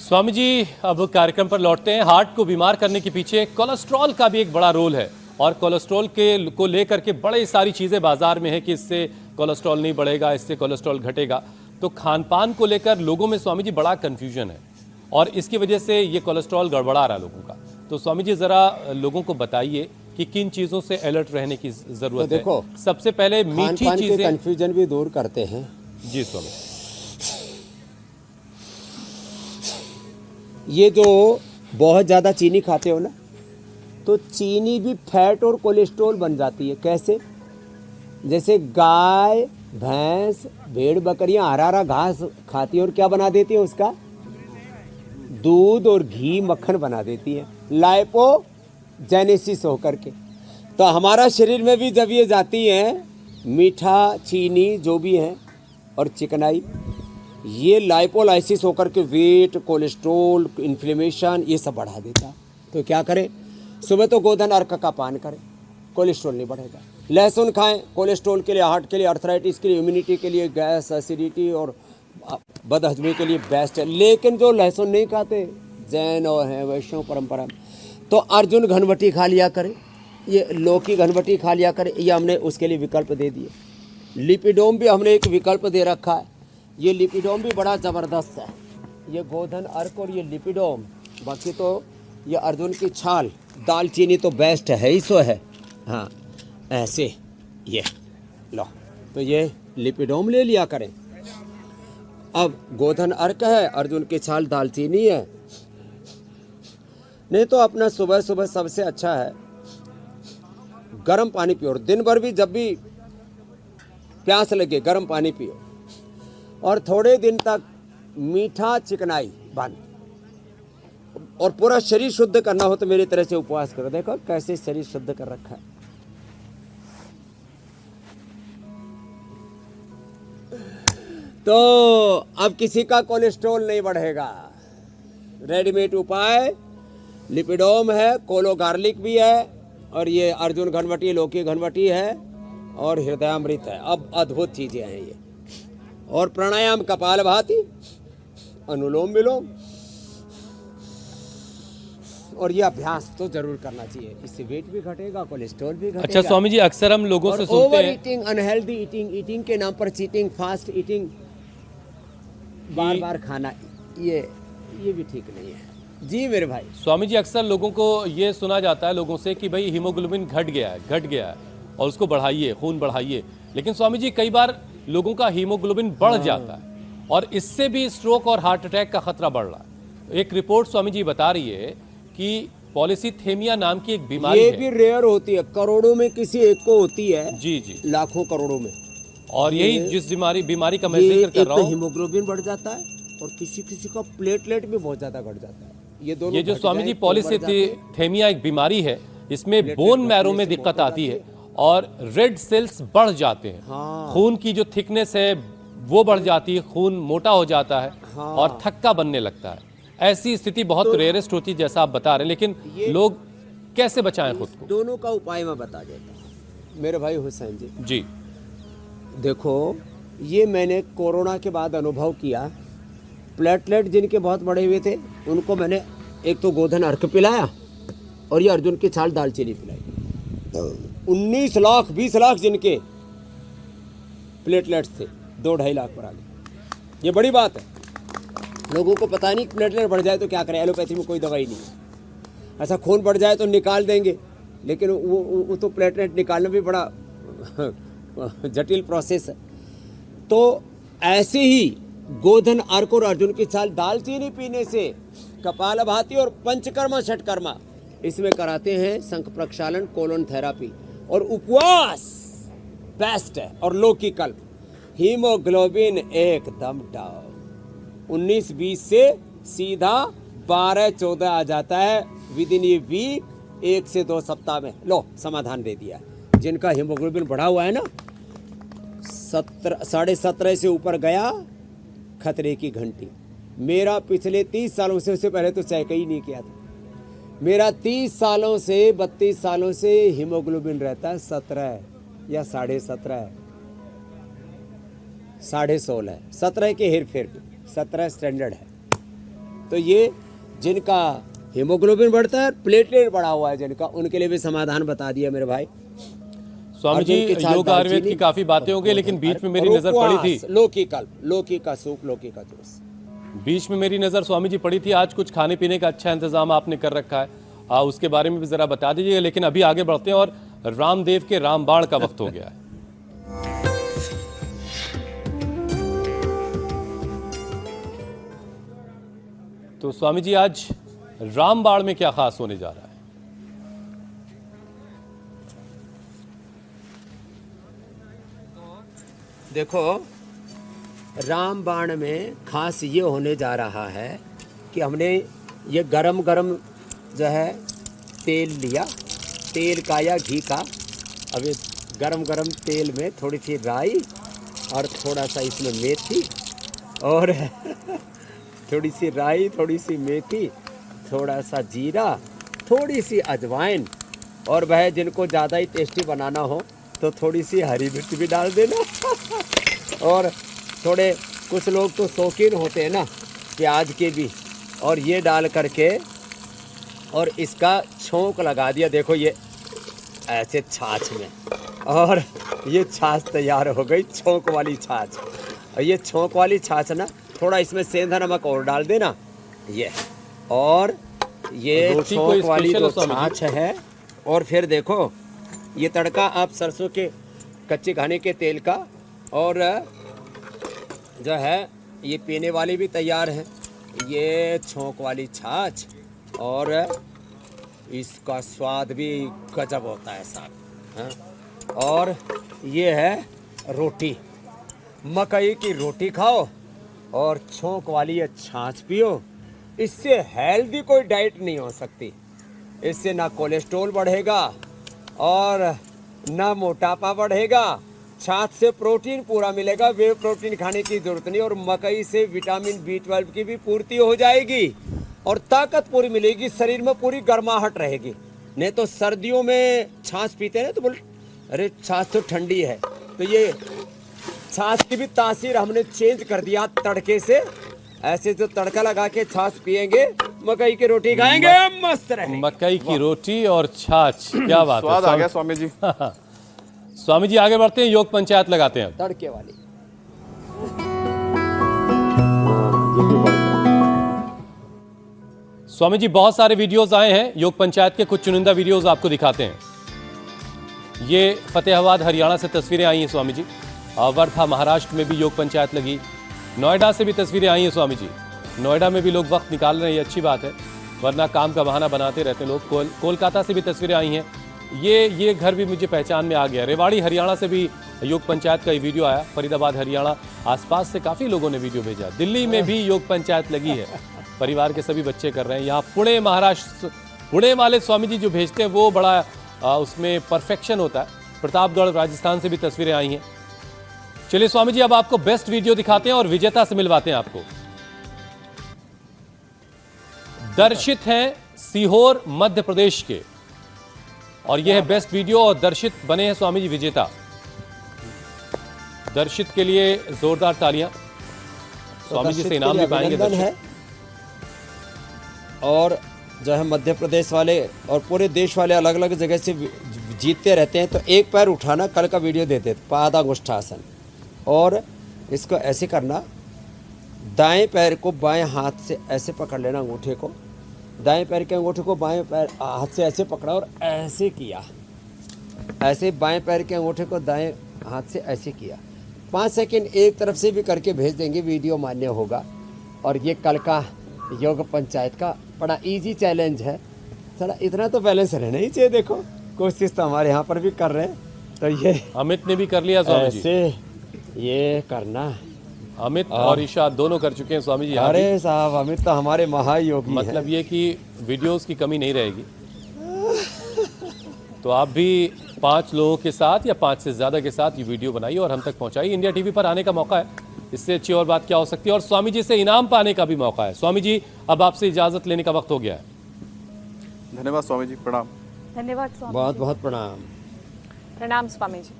स्वामी जी अब कार्यक्रम पर लौटते हैं। हार्ट को बीमार करने के पीछे कोलेस्ट्रॉल का भी एक बड़ा रोल है। और कोलेस्ट्रॉल को लेकर के बड़ी सारी चीज़ें बाजार में है कि इससे कोलेस्ट्रॉल नहीं बढ़ेगा, इससे कोलेस्ट्रॉल घटेगा। तो खान पान को लेकर लोगों में स्वामी जी बड़ा कन्फ्यूजन है और इसकी वजह से ये कोलेस्ट्रॉल गड़बड़ा रहा लोगों का। तो स्वामी जी ज़रा लोगों को बताइए कि किन चीज़ों से अलर्ट रहने की ज़रूरत तो देखो, है। सबसे पहले मीठी चीज़ें, कन्फ्यूजन भी दूर करते हैं। जी स्वामी। ये जो बहुत ज़्यादा चीनी खाते हो ना, तो चीनी भी फैट और कोलेस्ट्रॉल बन जाती है। कैसे? जैसे गाय, भैंस, भेड़, बकरियां हरा हरा घास खाती है और क्या बना देती है उसका? दूध और घी, मक्खन बना देती है, लाइपोजेनेसिस होकर के। तो हमारा शरीर में भी जब ये जाती हैं मीठा, चीनी जो भी है और चिकनाई, ये लाइपोलाइसिस होकर के वेट, कोलेस्ट्रॉल, इन्फ्लेमेशन ये सब बढ़ा देता है। तो क्या करें? सुबह तो गोधन अर्क का पान करें, कोलेस्ट्रॉल नहीं बढ़ेगा। लहसुन खाएं, कोलेस्ट्रॉल के लिए, हार्ट के लिए, अर्थराइटिस के लिए, इम्यूनिटी के लिए, गैस, एसिडिटी और बदहजमी के लिए बेस्ट है। लेकिन जो लहसुन नहीं खाते, जैन और हैं, वैष्णव परंपरा में, तो अर्जुन घनवटी खा लिया करें, ये लौकी घनवटी खा लिया करें। ये हमने उसके लिए विकल्प दे दिए। लिपिडोम भी हमने एक विकल्प दे रखा है। ये लिपिडोम भी बड़ा ज़बरदस्त है। ये गोधन अर्क और ये लिपिडोम, बाकी तो ये अर्जुन की छाल, दालचीनी तो बेस्ट है ही सो है। हाँ, ऐसे ये लो, तो ये लिपिडोम ले लिया करें। अब गोधन अर्क है, अर्जुन की छाल, दालचीनी है। नहीं तो अपना सुबह सुबह सबसे अच्छा है गर्म पानी पियो। और दिन भर भी जब भी प्यास लगे गर्म पानी पियो। और थोड़े दिन तक मीठा, चिकनाई बंद। और पूरा शरीर शुद्ध करना हो तो मेरी तरह से उपवास करो। देखो कैसे शरीर शुद्ध कर रखा है। तो अब किसी का कोलेस्ट्रॉल नहीं बढ़ेगा। रेडीमेड उपाय लिपिडोम है, कोलो गार्लिक भी है, और ये अर्जुन घनवटी, लौकी घनवटी है, और हृदयामृत है। अब अद्भुत चीजें हैं ये। और प्राणायाम कपालभाति, अनुलोम विलोम, और ये अभ्यास तो जरूर करना चाहिए। इससे वेट भी घटेगा, कोलेस्ट्रॉल भी घटेगा। अच्छा स्वामी जी, अक्सर हम लोगों से सुनते ओवर हैं ईटिंग, अनहेल्दी ईटिंग, ईटिंग के नाम पर चीटिंग, फास्ट ईटिंग, बार बार खाना, ये भी ठीक नहीं है। जी मेरे भाई। स्वामी जी, अक्सर लोगों को ये सुना जाता है लोगों से कि भाई हीमोग्लोबिन घट गया है और उसको बढ़ाइए, खून बढ़ाइए। लेकिन स्वामी जी, कई बार लोगों का हीमोग्लोबिन बढ़ जाता है और इससे भी स्ट्रोक और हार्ट अटैक का खतरा बढ़ रहा है। एक रिपोर्ट स्वामी जी बता रही है कि पॉलीसीथेमिया नाम की एक बीमारी ये है। भी रेयर होती है, करोड़ों में किसी एक को होती है। जी जी, लाखों करोड़ों में। और यही जिस बीमारी का मैं ये जिक्र कर एक रहा तो हूँ, हीमोग्लोबिन बढ़ जाता है और किसी का प्लेटलेट भी बहुत ज्यादा घट जाता है। ये दोनों ये जो घट स्वामी जाए जी तो बढ़ जाते हैं। पॉलीसीथेमिया एक बीमारी है, इसमें बोन मैरो में दिक्कत आती है और रेड सेल्स बढ़ जाते हैं। हाँ। खून की जो थिकनेस है वो बढ़ जाती है, खून मोटा हो जाता है हाँ। और थक्का बनने लगता है। ऐसी स्थिति बहुत रेयरेस्ट होती है जैसा आप बता रहे हैं, लेकिन लोग कैसे बचाएं खुद को? दोनों का उपाय मैं बता देता हूँ मेरे भाई हुसैन जी। जी, देखो, ये मैंने कोरोना के बाद अनुभव किया। प्लेटलेट जिनके बहुत बड़े हुए थे उनको मैंने एक तो गोधन अर्क पिलाया और ये अर्जुन की छाल दालचीनी पिलाई। 19 लाख 20 लाख जिनके प्लेटलेट्स थे 2-2.5 लाख पर आ गए। ये बड़ी बात है। लोगों को पता नहीं प्लेटलेट बढ़ जाए तो क्या करें, एलोपैथी में कोई दवाई नहीं है। ऐसा खून बढ़ जाए तो निकाल देंगे, लेकिन वो तो प्लेटलेट निकालना भी बड़ा जटिल प्रोसेस है। तो ऐसे ही गोधन अर्क और अर्जुन की छाल दालचीनी पीने से कपालभाति और पंचकर्मा षटकर्मा इसमें कराते हैं शंख प्रक्षालन, कोलन थेरापी, और उपवास बेस्ट है। और लौकी कल्प, हीमोग्लोबिन एकदम डाउन, 19-20 से सीधा 12-14 आ जाता है विद इन ए वीक, 1 से 2 सप्ताह में। लो, समाधान दे दिया। जिनका हीमोग्लोबिन बढ़ा हुआ है ना, 17.5 से ऊपर गया, खतरे की घंटी। मेरा पिछले 30 सालों से, उससे पहले तो चेक ही नहीं किया था, मेरा 30 सालों से 32 सालों से हीमोग्लोबिन रहता है 17 या 17.5, 16.5 है, 17 के हेर फेर, 17 स्टैंडर्ड है। तो ये जिनका हीमोग्लोबिन बढ़ता है, प्लेटलेट बढ़ा हुआ है जिनका, उनके लिए भी समाधान बता दिया मेरे भाई। स्वामी जी, योग आयुर्वेद की काफी बातें हो गई, लेकिन बीच में मेरी नजर पड़ी थी लौकी कल्प, लौकी का सूप, लौकी का जूस। बीच में मेरी नज़र स्वामी जी पड़ी थी, आज कुछ खाने पीने का अच्छा इंतजाम आपने कर रखा है, उसके बारे में भी ज़रा बता दीजिए। लेकिन अभी आगे बढ़ते हैं और रामदेव के रामबाण का वक्त हो गया है। तो स्वामी जी, आज रामबाण में क्या खास होने जा रहा है? देखो, रामबाण में खास ये होने जा रहा है कि हमने ये गरम गरम जो है तेल लिया, तेल का या घी का। अब ये गरम गरम तेल में थोड़ी सी राई और थोड़ा सा इसमें मेथी और थोड़ी सी राई, थोड़ी सी मेथी, थोड़ा सा जीरा, थोड़ी सी अजवाइन, और वह जिनको ज़्यादा ही टेस्टी बनाना हो तो थोड़ी सी हरी मिर्च भी डाल देना। और थोड़े कुछ लोग तो शौकीन होते हैं ना प्याज के भी, और ये डाल करके और इसका छोंक लगा दिया। देखो ये ऐसे छाछ में, और ये छाछ तैयार हो गई, छोंक वाली छाछ। और ये छोंक वाली छाछ ना, थोड़ा इसमें सेंधा नमक और डाल देना ये, और ये छोंक वाली जो छाछ है। और फिर देखो ये तड़का आप सरसों के कच्चे घाने के तेल का, और जो है ये पीने वाली भी तैयार है, ये छोंक वाली छाछ, और इसका स्वाद भी गजब होता है साहब, हाँ। और ये है रोटी, मकई की रोटी खाओ और छोंक वाली ये छाछ पियो। इससे हेल्दी कोई डाइट नहीं हो सकती। इससे ना कोलेस्ट्रॉल बढ़ेगा और ना मोटापा बढ़ेगा। छाछ से प्रोटीन पूरा मिलेगा, वे प्रोटीन खाने की जरूरत नहीं, और मकई से विटामिन B12 की भी पूर्ति हो जाएगी और ताकत पूरी मिलेगी, शरीर में पूरी गर्माहट रहेगी। नहीं तो सर्दियों में छाछ पीते हैं तो बोल अरे छाछ तो ठंडी है, तो ये छाछ की भी तासीर हमने चेंज कर दिया तड़के से। ऐसे जो तड़का लगा के छाछ पिएंगे, मकई की रोटी खाएंगे, मस्त रहेंगे। मकई की रोटी और छाछ, क्या बात है। स्वाद आ गया स्वामी जी। स्वामी जी आगे बढ़ते हैं, योग पंचायत लगाते हैं। तड़के वाली स्वामी जी बहुत सारे वीडियोस आए हैं योग पंचायत के, कुछ चुनिंदा वीडियोस आपको दिखाते हैं। ये फतेहाबाद हरियाणा से तस्वीरें आई हैं स्वामी जी। वर्धा महाराष्ट्र में भी योग पंचायत लगी। नोएडा से भी तस्वीरें आई हैं स्वामी जी। नोएडा में भी लोग वक्त निकाल रहे हैं, ये अच्छी बात है, वरना काम का बहाना बनाते रहते हैं लोग। कोलकाता से भी तस्वीरें आई हैं। ये घर भी मुझे पहचान में आ गया। रेवाड़ी हरियाणा से भी योग पंचायत का ये वीडियो आया। फरीदाबाद हरियाणा, आसपास से काफ़ी लोगों ने वीडियो भेजा। दिल्ली में भी योग पंचायत लगी है, परिवार के सभी बच्चे कर रहे हैं। यहाँ पुणे महाराष्ट्र, पुणे वाले स्वामी जी जो भेजते हैं वो बड़ा उसमें परफेक्शन होता है। प्रतापगढ़ राजस्थान से भी तस्वीरें आई हैं। चलिए स्वामी जी अब आपको बेस्ट वीडियो दिखाते हैं और विजेता से मिलवाते हैं आपको। दर्शित हैं सीहोर मध्य प्रदेश के, और यह है बेस्ट वीडियो, और दर्शित बने हैं स्वामी जी विजेता। दर्शित के लिए जोरदार तालियां। स्वामी जी से इनाम भी पाएंगे अभिनंदन है। और जो है मध्य प्रदेश वाले और पूरे देश वाले अलग अलग जगह से जीतते रहते हैं। तो एक पैर उठाना, कल का वीडियो देते थे, पादांगुष्ठासन, और इसको ऐसे करना, दाएं पैर को बाएं हाथ से ऐसे पकड़ लेना, अंगूठे को दाएं पैर के अंगूठे को बाएं पैर हाथ से ऐसे पकड़ा और ऐसे किया, ऐसे बाएं पैर के अंगूठे को दाएं हाथ से ऐसे किया। 5 सेकंड एक तरफ से भी करके भेज देंगे, वीडियो मान्य होगा। और ये कल का योग पंचायत का बड़ा इजी चैलेंज है। थोड़ा इतना तो बैलेंस रहना ही चाहिए। देखो कोशिश तो हमारे यहाँ पर भी कर रहे हैं, तो ये अमित ने भी कर लिया स्वामी जी। ऐसे ये करना, अमित और ईशा दोनों कर चुके हैं स्वामी जी। अरे साहब अमित तो हमारे महायोगी मतलब ये कि वीडियोस की कमी नहीं रहेगी। तो आप भी 5 लोगों के साथ या 5 से ज़्यादा के साथ ये वीडियो बनाइए और हम तक पहुंचाइए। इंडिया टीवी पर आने का मौका है, इससे अच्छी और बात क्या हो सकती है। और स्वामी जी से इनाम पाने का भी मौका है। स्वामी जी अब आपसे इजाज़त लेने का वक्त हो गया है। धन्यवाद स्वामी जी, प्रणाम। धन्यवाद स्वामी। बहुत बहुत प्रणाम। प्रणाम स्वामी जी।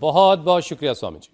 बहुत बहुत शुक्रिया स्वामी जी।